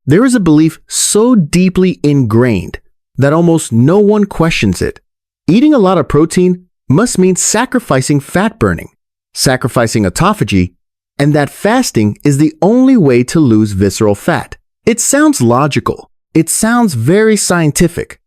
There is a belief so deeply ingrained that almost no one questions it. Eating a lot of protein must mean sacrificing fat burning, sacrificing autophagy, and that fasting is the only way to lose visceral fat. It sounds logical. It sounds very scientific.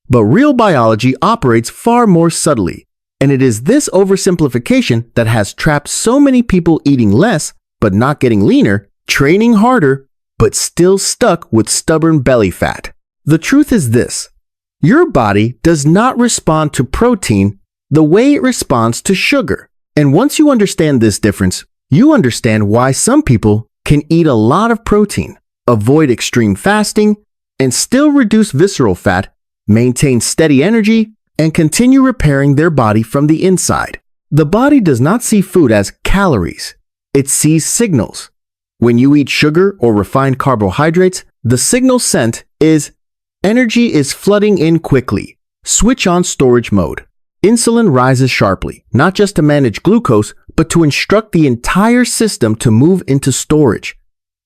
But real biology operates far more subtly, and it is this oversimplification that has trapped so many people eating less but not getting leaner, training harder but still stuck with stubborn belly fat. The truth is this: your body does not respond to protein the way it responds to sugar. And once you understand this difference, you understand why some people can eat a lot of protein, avoid extreme fasting, and still reduce visceral fat, maintain steady energy, and continue repairing their body from the inside. The body does not see food as calories. It sees signals. When you eat sugar or refined carbohydrates, the signal sent is energy is flooding in quickly. Switch on storage mode. Insulin rises sharply, not just to manage glucose, but to instruct the entire system to move into storage.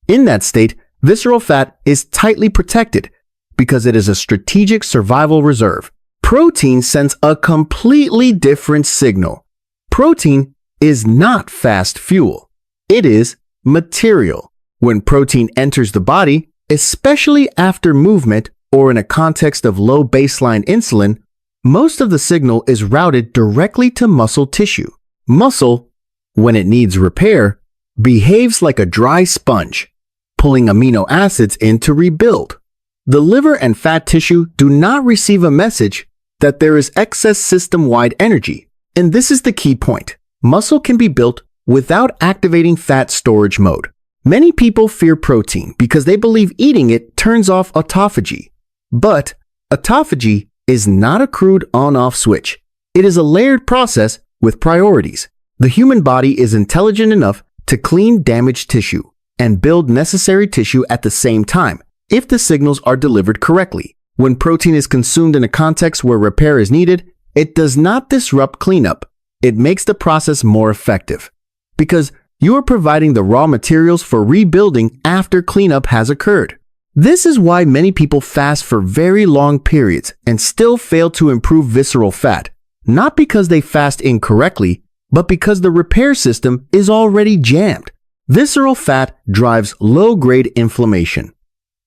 In that state, visceral fat is tightly protected because it is a strategic survival reserve. Protein sends a completely different signal. Protein is not fast fuel. It is material. When protein enters the body, especially after movement or in a context of low baseline insulin, most of the signal is routed directly to muscle tissue. Muscle, when it needs repair, behaves like a dry sponge, pulling amino acids in to rebuild. The liver and fat tissue do not receive a message that there is excess system-wide energy. And this is the key point. Muscle can be built without activating fat storage mode. Many people fear protein because they believe eating it turns off autophagy. But autophagy is not a crude on-off switch. It is a layered process with priorities. The human body is intelligent enough to clean damaged tissue and build necessary tissue at the same time, if the signals are delivered correctly. When protein is consumed in a context where repair is needed, it does not disrupt cleanup. It makes the process more effective, because you are providing the raw materials for rebuilding after cleanup has occurred. This is why many people fast for very long periods and still fail to improve visceral fat, not because they fast incorrectly, but because the repair system is already jammed. Visceral fat drives low-grade inflammation.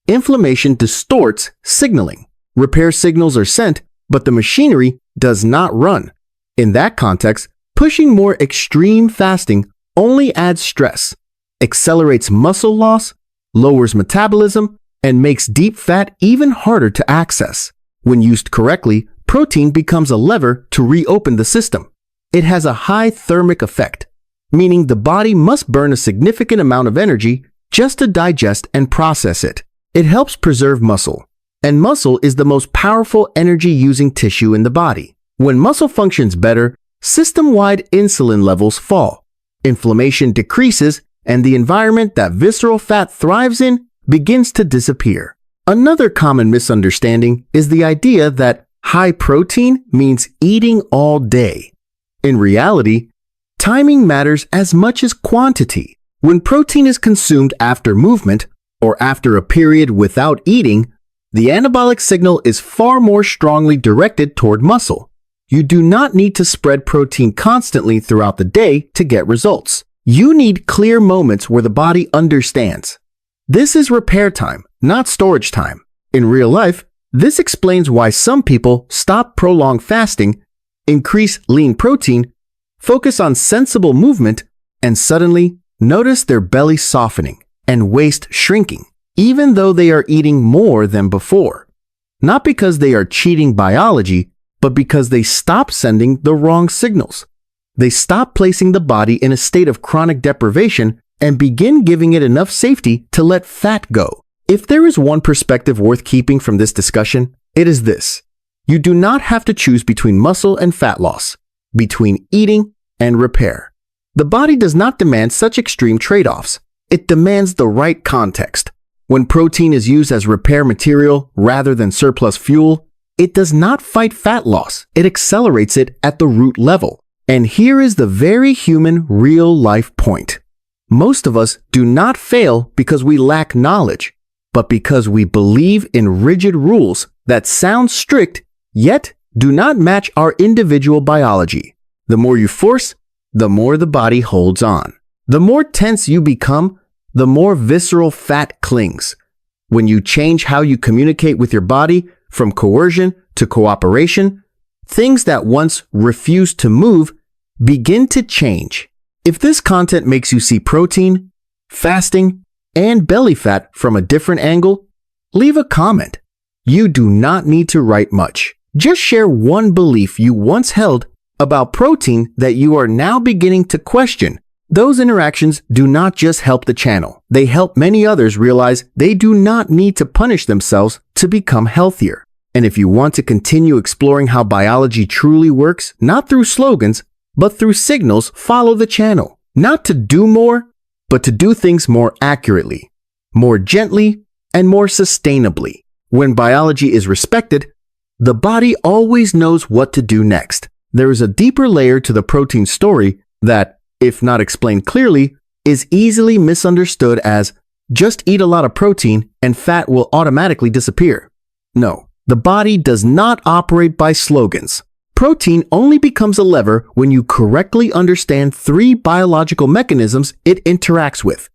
Inflammation distorts signaling. Repair signals are sent, but the machinery does not run. In that context, pushing more extreme fasting only adds stress, accelerates muscle loss, lowers metabolism, and makes deep fat even harder to access. When used correctly, protein becomes a lever to reopen the system. It has a high thermic effect, meaning the body must burn a significant amount of energy just to digest and process it. It helps preserve muscle, and muscle is the most powerful energy-using tissue in the body. When muscle functions better, system-wide insulin levels fall, inflammation decreases, and the environment that visceral fat thrives in begins to disappear. Another common misunderstanding is the idea that high protein means eating all day. In reality, timing matters as much as quantity. When protein is consumed after movement or after a period without eating, the anabolic signal is far more strongly directed toward muscle. You do not need to spread protein constantly throughout the day to get results. You need clear moments where the body understands. This is repair time, not storage time. In real life, this explains why some people stop prolonged fasting, increase lean protein, focus on sensible movement, and suddenly notice their belly softening and waist shrinking, even though they are eating more than before. Not because they are cheating biology, but because they stop sending the wrong signals. They stop placing the body in a state of chronic deprivation and begin giving it enough safety to let fat go. If there is one perspective worth keeping from this discussion, it is this: you do not have to choose between muscle and fat loss, between eating and repair. The body does not demand such extreme trade-offs. It demands the right context. When protein is used as repair material rather than surplus fuel, it does not fight fat loss. It accelerates it at the root level. And here is the very human, real-life point. Most of us do not fail because we lack knowledge. but because we believe in rigid rules that sound strict, yet do not match our individual biology. The more you force, the more the body holds on. The more tense you become, the more visceral fat clings. When you change how you communicate with your body from coercion to cooperation, things that once refused to move begin to change. If this content makes you see protein, fasting, and belly fat from a different angle, leave a comment. You do not need to write much. Just share one belief you once held about protein that you are now beginning to question. Those interactions do not just help the channel. They help many others realize they do not need to punish themselves to become healthier. And if you want to continue exploring how biology truly works, not through slogans, but through signals, follow the channel. Not to do more, but to do things more accurately, more gently, and more sustainably. When biology is respected, the body always knows what to do next. There is a deeper layer to the protein story that, if not explained clearly, is easily misunderstood as just eat a lot of protein and fat will automatically disappear. No, the body does not operate by slogans. Protein only becomes a lever when you correctly understand 3 biological mechanisms it interacts with: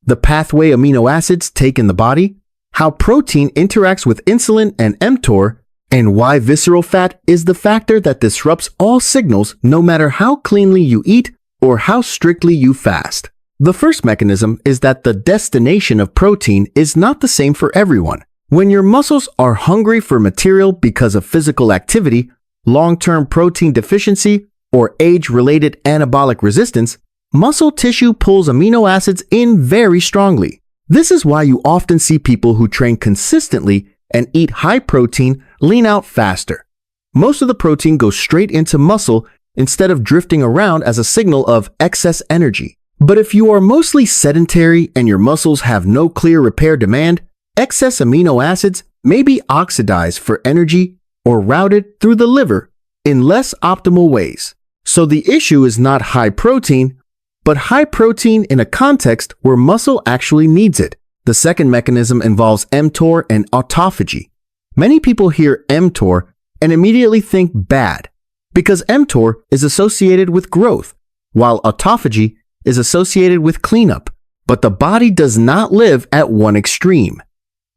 the pathway amino acids take in the body, how protein interacts with insulin and mTOR, and why visceral fat is the factor that disrupts all signals no matter how cleanly you eat or how strictly you fast. The first mechanism is that the destination of protein is not the same for everyone. When your muscles are hungry for material because of physical activity, long-term protein deficiency, or age-related anabolic resistance, muscle tissue pulls amino acids in very strongly. This is why you often see people who train consistently and eat high protein lean out faster. Most of the protein goes straight into muscle instead of drifting around as a signal of excess energy. But if you are mostly sedentary and your muscles have no clear repair demand, excess amino acids may be oxidized for energy or routed through the liver in less optimal ways. So the issue is not high protein, but high protein in a context where muscle actually needs it. The second mechanism involves mTOR and autophagy. Many people hear mTOR and immediately think bad, because mTOR is associated with growth, while autophagy is associated with cleanup. But the body does not live at one extreme.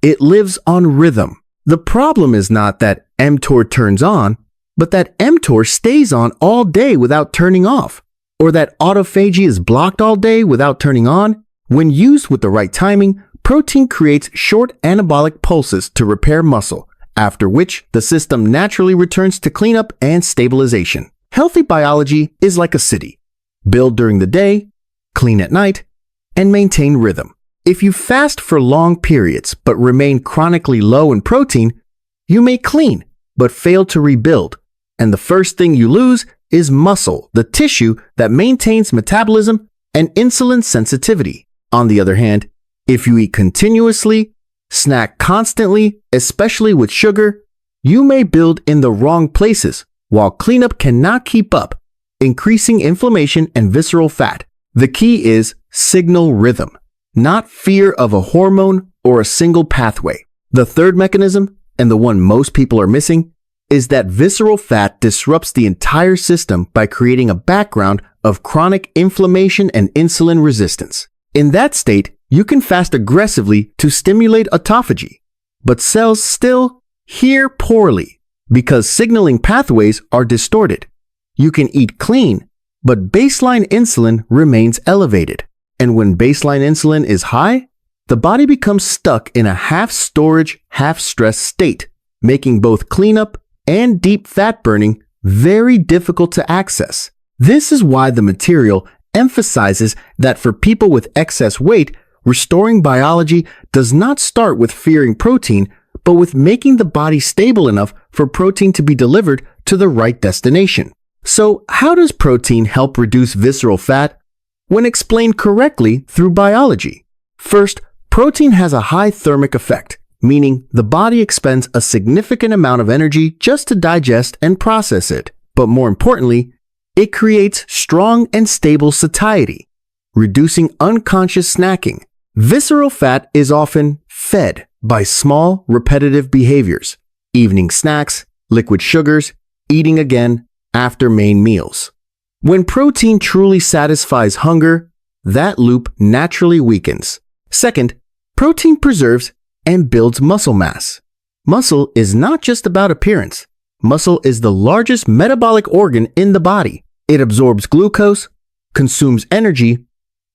It lives on rhythm. The problem is not that mTOR turns on, but that mTOR stays on all day without turning off, or that autophagy is blocked all day without turning on. When used with the right timing, protein creates short anabolic pulses to repair muscle, after which the system naturally returns to cleanup and stabilization. Healthy biology is like a city. Build during the day, clean at night, and maintain rhythm. If you fast for long periods but remain chronically low in protein, you may clean but fail to rebuild, and the first thing you lose is muscle, the tissue that maintains metabolism and insulin sensitivity. On the other hand, if you eat continuously, snack constantly, especially with sugar, you may build in the wrong places, while cleanup cannot keep up, increasing inflammation and visceral fat. The key is signal rhythm, not fear of a hormone or a single pathway. The third mechanism, and the one most people are missing, is that visceral fat disrupts the entire system by creating a background of chronic inflammation and insulin resistance. In that state, you can fast aggressively to stimulate autophagy, but cells still hear poorly because signaling pathways are distorted. You can eat clean, but baseline insulin remains elevated. And when baseline insulin is high, the body becomes stuck in a half-storage, half-stress state, making both cleanup and deep fat burning very difficult to access. This is why the material emphasizes that for people with excess weight, restoring biology does not start with fearing protein, but with making the body stable enough for protein to be delivered to the right destination. So, how does protein help reduce visceral fat? When explained correctly through biology. First, protein has a high thermic effect, meaning the body expends a significant amount of energy just to digest and process it. But more importantly, it creates strong and stable satiety, reducing unconscious snacking. Visceral fat is often fed, by small, repetitive behaviors: evening snacks, liquid sugars, eating again after main meals. When protein truly satisfies hunger, that loop naturally weakens. Second, protein preserves and builds muscle mass. Muscle is not just about appearance. Muscle is the largest metabolic organ in the body. It absorbs glucose, consumes energy,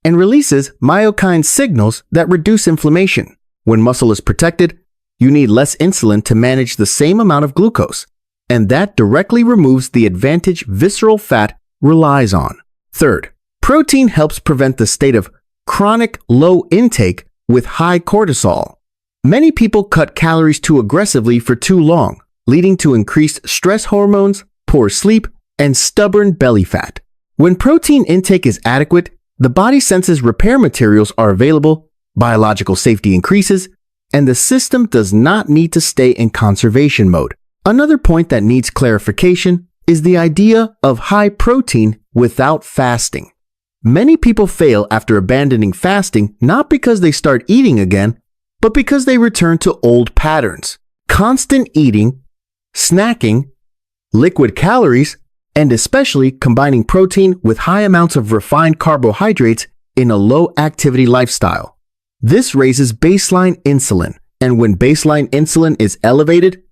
and releases myokine signals that reduce inflammation. When muscle is protected, you need less insulin to manage the same amount of glucose, and that directly removes the advantage visceral fat relies on. Third, protein helps prevent the state of chronic low intake with high cortisol. Many people cut calories too aggressively for too long, leading to increased stress hormones, poor sleep, and stubborn belly fat. When protein intake is adequate, the body senses repair materials are available, biological safety increases, and the system does not need to stay in conservation mode. Another point that needs clarification is the idea of high protein without fasting. Many people fail after abandoning fasting not because they start eating again, but because they return to old patterns. Constant eating, snacking, liquid calories, and especially combining protein with high amounts of refined carbohydrates in a low-activity lifestyle. This raises baseline insulin, and when baseline insulin is elevated,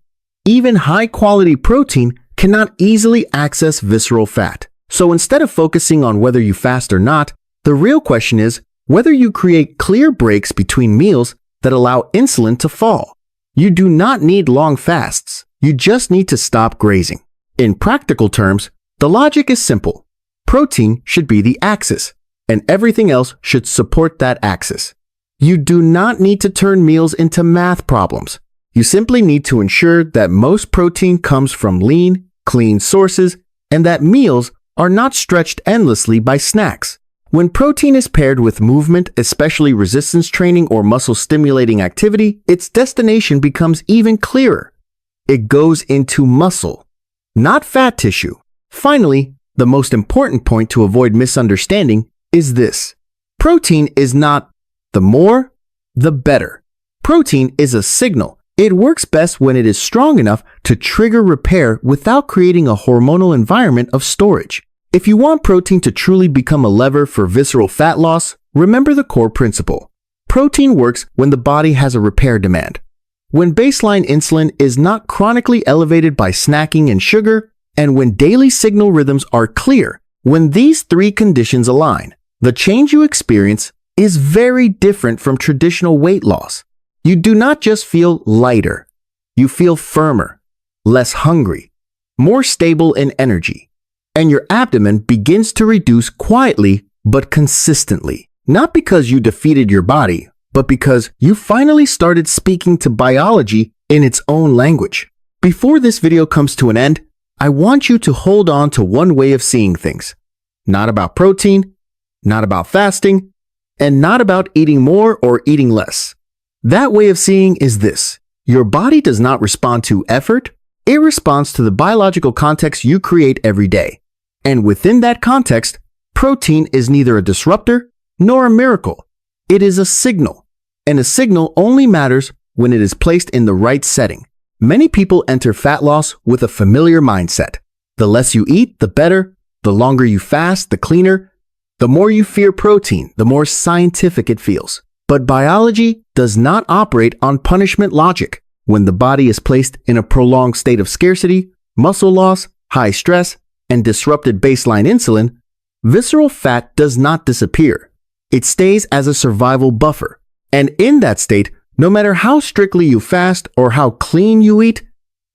even high-quality protein cannot easily access visceral fat. So instead of focusing on whether you fast or not, the real question is whether you create clear breaks between meals that allow insulin to fall. You do not need long fasts. You just need to stop grazing. In practical terms, the logic is simple. Protein should be the axis, and everything else should support that axis. You do not need to turn meals into math problems. You simply need to ensure that most protein comes from lean, clean sources, and that meals are not stretched endlessly by snacks. When protein is paired with movement, especially resistance training or muscle-stimulating activity, its destination becomes even clearer. It goes into muscle, not fat tissue. Finally, the most important point to avoid misunderstanding is this. Protein is not the more, the better. Protein is a signal. It works best when it is strong enough to trigger repair without creating a hormonal environment of storage. If you want protein to truly become a lever for visceral fat loss, remember the core principle. Protein works when the body has a repair demand. When baseline insulin is not chronically elevated by snacking and sugar, and when daily signal rhythms are clear. When these three conditions align, the change you experience is very different from traditional weight loss. You do not just feel lighter. You feel firmer, less hungry, more stable in energy, and your abdomen begins to reduce quietly but consistently. Not because you defeated your body, but because you finally started speaking to biology in its own language. Before this video comes to an end, I want you to hold on to one way of seeing things. Not about protein, not about fasting, and not about eating more or eating less. That way of seeing is this. Your body does not respond to effort, it responds to the biological context you create every day. And within that context, protein is neither a disruptor nor a miracle. It is a signal, and a signal only matters when it is placed in the right setting. Many people enter fat loss with a familiar mindset. The less you eat, the better. The longer you fast, the cleaner. The more you fear protein, the more scientific it feels. But biology does not operate on punishment logic. When the body is placed in a prolonged state of scarcity, muscle loss, high stress, and disrupted baseline insulin, visceral fat does not disappear. It stays as a survival buffer. And in that state, no matter how strictly you fast or how clean you eat,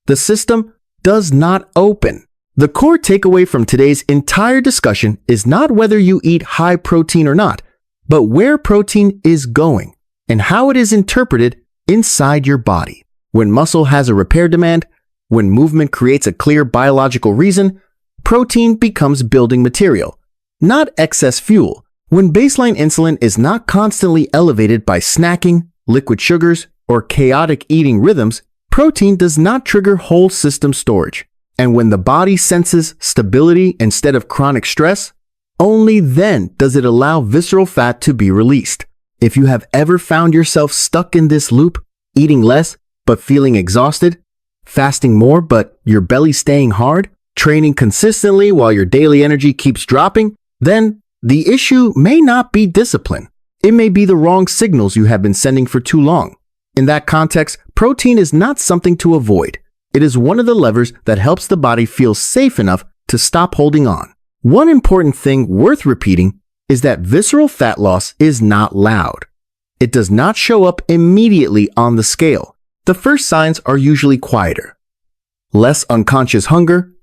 the system does not open. The core takeaway from today's entire discussion is not whether you eat high protein or not, but where protein is going and how it is interpreted inside your body. When muscle has a repair demand, when movement creates a clear biological reason, protein becomes building material, not excess fuel. When baseline insulin is not constantly elevated by snacking, liquid sugars, or chaotic eating rhythms, protein does not trigger whole system storage. And when the body senses stability instead of chronic stress, only then does it allow visceral fat to be released. If you have ever found yourself stuck in this loop, eating less but feeling exhausted, fasting more but your belly staying hard, training consistently while your daily energy keeps dropping, then the issue may not be discipline. It may be the wrong signals you have been sending for too long. In that context, protein is not something to avoid. It is one of the levers that helps the body feel safe enough to stop holding on. One important thing worth repeating is that visceral fat loss is not loud. It does not show up immediately on the scale. The first signs are usually quieter. Less unconscious hunger,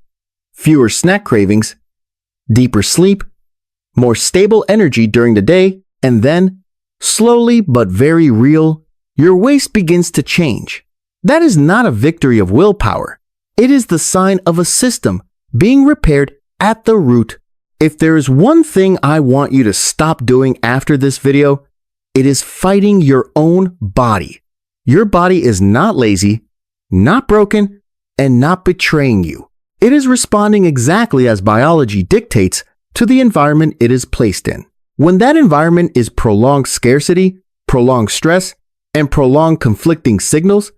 fewer snack cravings, deeper sleep, more stable energy during the day, and then, slowly but very real, your waist begins to change. That is not a victory of willpower. It is the sign of a system being repaired at the root. If there is one thing I want you to stop doing after this video, it is fighting your own body. Your body is not lazy, not broken, and not betraying you. It is responding exactly as biology dictates to the environment it is placed in. When that environment is prolonged scarcity, prolonged stress, and prolonged conflicting signals,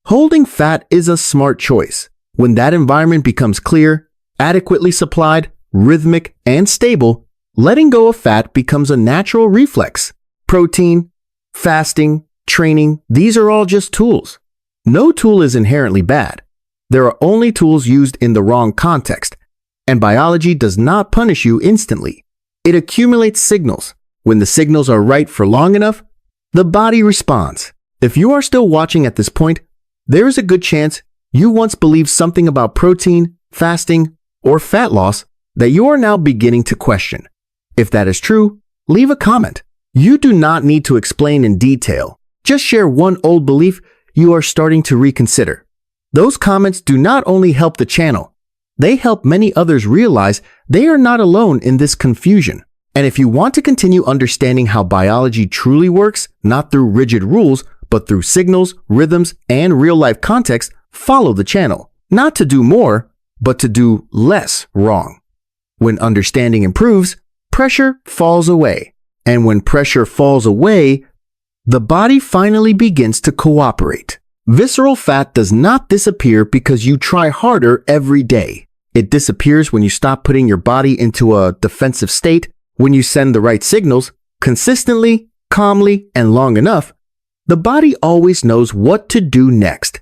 holding fat is a smart choice. When that environment becomes clear, adequately supplied, rhythmic, and stable, letting go of fat becomes a natural reflex. Protein, fasting, training, these are all just tools. No tool is inherently bad. There are only tools used in the wrong context, and biology does not punish you instantly. It accumulates signals. When the signals are right for long enough, the body responds. If you are still watching at this point, there is a good chance you once believed something about protein, fasting, or fat loss that you are now beginning to question. If that is true, leave a comment. You do not need to explain in detail. Just share one old belief you are starting to reconsider. Those comments do not only help the channel, they help many others realize they are not alone in this confusion. And if you want to continue understanding how biology truly works, not through rigid rules, but through signals, rhythms, and real-life context, follow the channel. Not to do more, but to do less wrong. When understanding improves, pressure falls away. And when pressure falls away, the body finally begins to cooperate. Visceral fat does not disappear because you try harder every day. It disappears when you stop putting your body into a defensive state, when you send the right signals, consistently, calmly, and long enough. The body always knows what to do next.